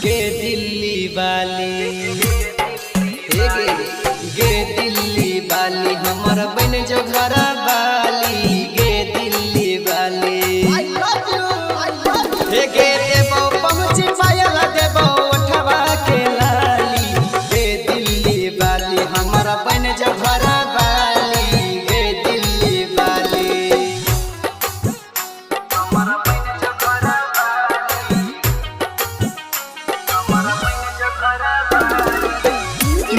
गे दिल्ली वाली गे दिल्ली वाली हमर बन जो घर वाली गे दिल्ली वाली हे गे देबो पहुँच पायल देबो उठवा के लाली गे दिल्ली वाली हमर बन जो घर वाली गे दिल्ली वाली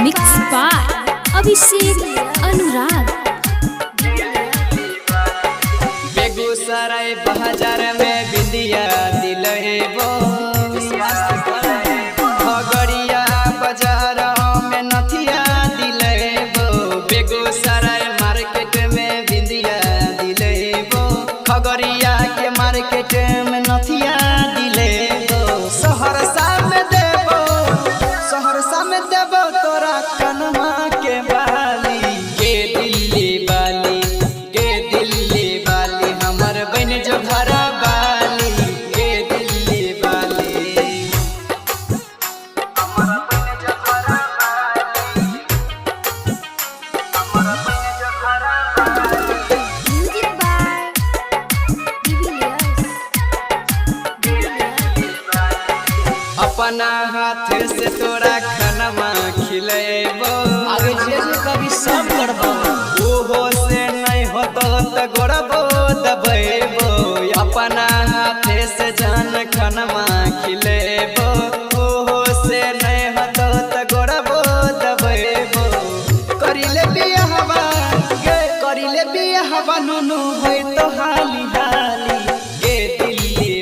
मिक्स बाय अभिषेक अनुराग। बेगूसराय बाजार में बिंदिया दिलहेबो खगड़िया बाजार में नथिया दिलहेबो बेगूसराय मार्केट में बिंदिया दिलहेबो खगड़िया के मार्केट में नथिया दिलहेबो सहरसा में देबो तोरा कनमा के बाली गे दिल्ली वाली हमर बन जो घर वाली गे दिल्ली वाली म्यूजिक बाय अपना हाथ से तोरा खनमा खिलेबो आगे जे कभी सब करबो ओहो से नहीं होतो त गोरबो दबेबो अपना हाथ से जान खनमा खिलेबो ओहो से नहीं होतो त गोरबो दबेबो करिले बियाहवा नुनु होय तो हाली हाली गे दिल्ली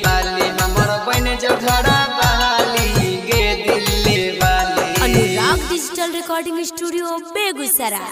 वाली हमर बन जो घर वाली गे दिल्ली वाली। Anurag digital recording studio Begusarai.